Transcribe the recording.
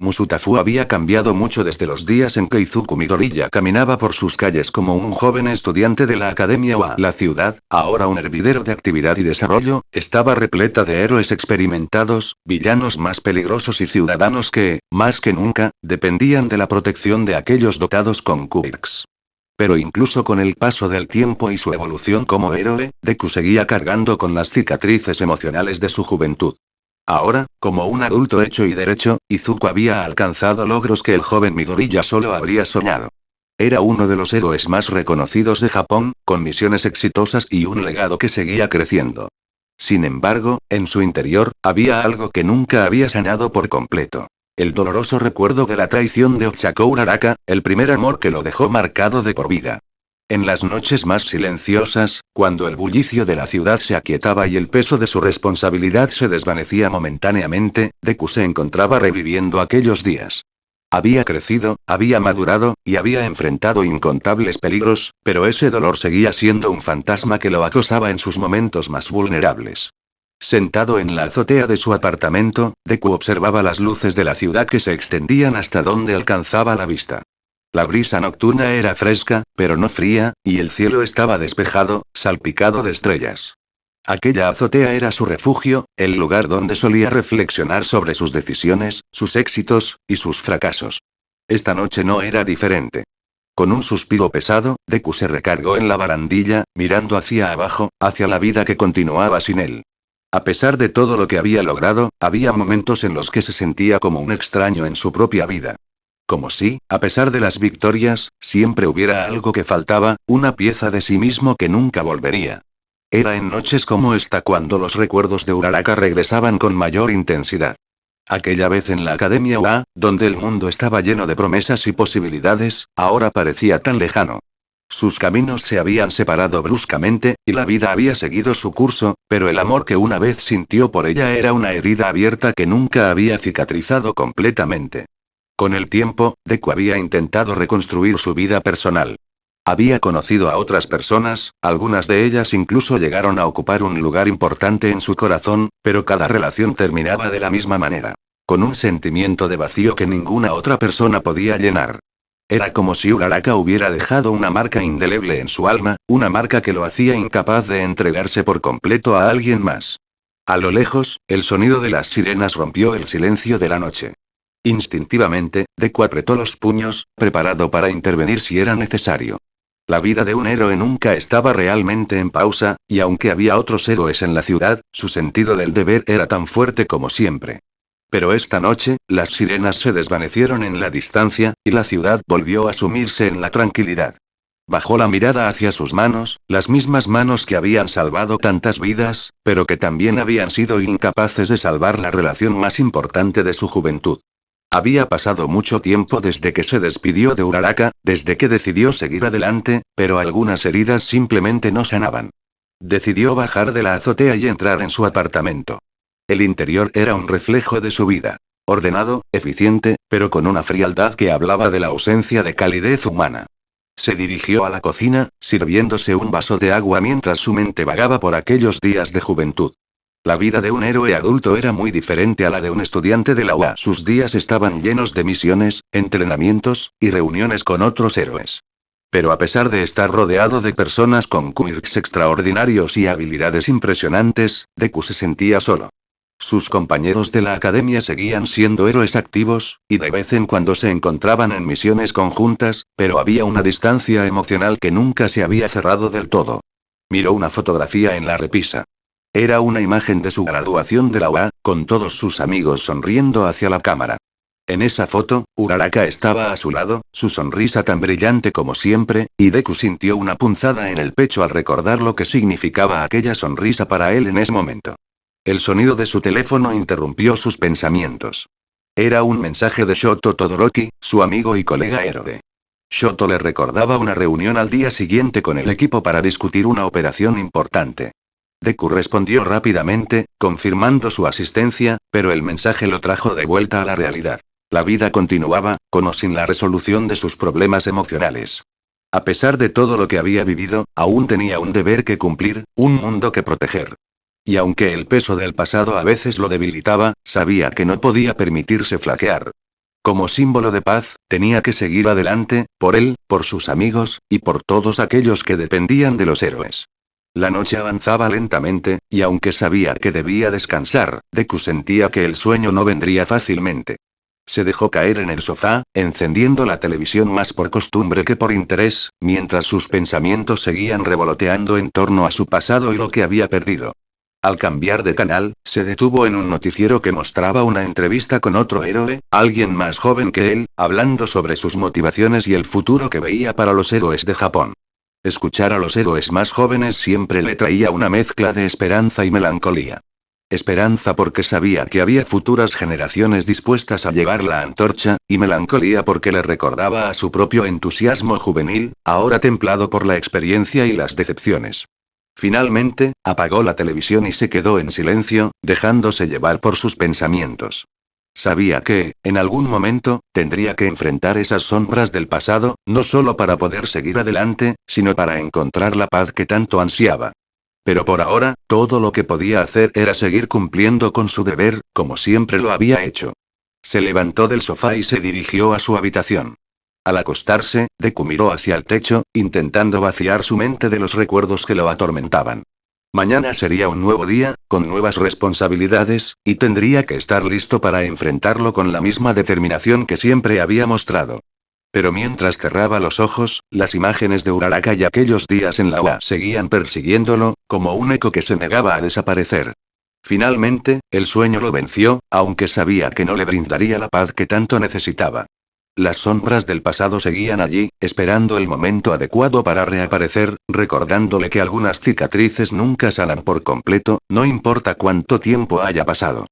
Musutafu había cambiado mucho desde los días en que Izuku Midoriya caminaba por sus calles como un joven estudiante de la Academia UA. La ciudad, ahora un hervidero de actividad y desarrollo, estaba repleta de héroes experimentados, villanos más peligrosos y ciudadanos que, más que nunca, dependían de la protección de aquellos dotados con quirks. Pero incluso con el paso del tiempo y su evolución como héroe, Deku seguía cargando con las cicatrices emocionales de su juventud. Ahora, como un adulto hecho y derecho, Izuku había alcanzado logros que el joven Midoriya solo habría soñado. Era uno de los héroes más reconocidos de Japón, con misiones exitosas y un legado que seguía creciendo. Sin embargo, en su interior, había algo que nunca había sanado por completo. El doloroso recuerdo de la traición de Ochako Uraraka, el primer amor que lo dejó marcado de por vida. En las noches más silenciosas, cuando el bullicio de la ciudad se aquietaba y el peso de su responsabilidad se desvanecía momentáneamente, Deku se encontraba reviviendo aquellos días. Había crecido, había madurado, y había enfrentado incontables peligros, pero ese dolor seguía siendo un fantasma que lo acosaba en sus momentos más vulnerables. Sentado en la azotea de su apartamento, Deku observaba las luces de la ciudad que se extendían hasta donde alcanzaba la vista. La brisa nocturna era fresca, pero no fría, y el cielo estaba despejado, salpicado de estrellas. Aquella azotea era su refugio, el lugar donde solía reflexionar sobre sus decisiones, sus éxitos, y sus fracasos. Esta noche no era diferente. Con un suspiro pesado, Deku se recargó en la barandilla, mirando hacia abajo, hacia la vida que continuaba sin él. A pesar de todo lo que había logrado, había momentos en los que se sentía como un extraño en su propia vida. Como si, a pesar de las victorias, siempre hubiera algo que faltaba, una pieza de sí mismo que nunca volvería. Era en noches como esta cuando los recuerdos de Uraraka regresaban con mayor intensidad. Aquella vez en la Academia UA, donde el mundo estaba lleno de promesas y posibilidades, ahora parecía tan lejano. Sus caminos se habían separado bruscamente, y la vida había seguido su curso, pero el amor que una vez sintió por ella era una herida abierta que nunca había cicatrizado completamente. Con el tiempo, Deku había intentado reconstruir su vida personal. Había conocido a otras personas, algunas de ellas incluso llegaron a ocupar un lugar importante en su corazón, pero cada relación terminaba de la misma manera. Con un sentimiento de vacío que ninguna otra persona podía llenar. Era como si Uraraka hubiera dejado una marca indeleble en su alma, una marca que lo hacía incapaz de entregarse por completo a alguien más. A lo lejos, el sonido de las sirenas rompió el silencio de la noche. Instintivamente, Deku apretó los puños, preparado para intervenir si era necesario. La vida de un héroe nunca estaba realmente en pausa, y aunque había otros héroes en la ciudad, su sentido del deber era tan fuerte como siempre. Pero esta noche, las sirenas se desvanecieron en la distancia, y la ciudad volvió a sumirse en la tranquilidad. Bajó la mirada hacia sus manos, las mismas manos que habían salvado tantas vidas, pero que también habían sido incapaces de salvar la relación más importante de su juventud. Había pasado mucho tiempo desde que se despidió de Uraraka, desde que decidió seguir adelante, pero algunas heridas simplemente no sanaban. Decidió bajar de la azotea y entrar en su apartamento. El interior era un reflejo de su vida. Ordenado, eficiente, pero con una frialdad que hablaba de la ausencia de calidez humana. Se dirigió a la cocina, sirviéndose un vaso de agua mientras su mente vagaba por aquellos días de juventud. La vida de un héroe adulto era muy diferente a la de un estudiante de la UA. Sus días estaban llenos de misiones, entrenamientos, y reuniones con otros héroes. Pero a pesar de estar rodeado de personas con quirks extraordinarios y habilidades impresionantes, Deku se sentía solo. Sus compañeros de la academia seguían siendo héroes activos, y de vez en cuando se encontraban en misiones conjuntas, pero había una distancia emocional que nunca se había cerrado del todo. Miró una fotografía en la repisa. Era una imagen de su graduación de la UA, con todos sus amigos sonriendo hacia la cámara. En esa foto, Uraraka estaba a su lado, su sonrisa tan brillante como siempre, y Deku sintió una punzada en el pecho al recordar lo que significaba aquella sonrisa para él en ese momento. El sonido de su teléfono interrumpió sus pensamientos. Era un mensaje de Shoto Todoroki, su amigo y colega héroe. Shoto le recordaba una reunión al día siguiente con el equipo para discutir una operación importante. Deku respondió rápidamente, confirmando su asistencia, pero el mensaje lo trajo de vuelta a la realidad. La vida continuaba, con o sin la resolución de sus problemas emocionales. A pesar de todo lo que había vivido, aún tenía un deber que cumplir, un mundo que proteger. Y aunque el peso del pasado a veces lo debilitaba, sabía que no podía permitirse flaquear. Como símbolo de paz, tenía que seguir adelante, por él, por sus amigos, y por todos aquellos que dependían de los héroes. La noche avanzaba lentamente, y aunque sabía que debía descansar, Deku sentía que el sueño no vendría fácilmente. Se dejó caer en el sofá, encendiendo la televisión más por costumbre que por interés, mientras sus pensamientos seguían revoloteando en torno a su pasado y lo que había perdido. Al cambiar de canal, se detuvo en un noticiero que mostraba una entrevista con otro héroe, alguien más joven que él, hablando sobre sus motivaciones y el futuro que veía para los héroes de Japón. Escuchar a los héroes más jóvenes siempre le traía una mezcla de esperanza y melancolía. Esperanza porque sabía que había futuras generaciones dispuestas a llevar la antorcha, y melancolía porque le recordaba a su propio entusiasmo juvenil, ahora templado por la experiencia y las decepciones. Finalmente, apagó la televisión y se quedó en silencio, dejándose llevar por sus pensamientos. Sabía que, en algún momento, tendría que enfrentar esas sombras del pasado, no solo para poder seguir adelante, sino para encontrar la paz que tanto ansiaba. Pero por ahora, todo lo que podía hacer era seguir cumpliendo con su deber, como siempre lo había hecho. Se levantó del sofá y se dirigió a su habitación. Al acostarse, Deku miró hacia el techo, intentando vaciar su mente de los recuerdos que lo atormentaban. Mañana sería un nuevo día, con nuevas responsabilidades, y tendría que estar listo para enfrentarlo con la misma determinación que siempre había mostrado. Pero mientras cerraba los ojos, las imágenes de Uraraka y aquellos días en la UA seguían persiguiéndolo, como un eco que se negaba a desaparecer. Finalmente, el sueño lo venció, aunque sabía que no le brindaría la paz que tanto necesitaba. Las sombras del pasado seguían allí, esperando el momento adecuado para reaparecer, recordándole que algunas cicatrices nunca sanan por completo, no importa cuánto tiempo haya pasado.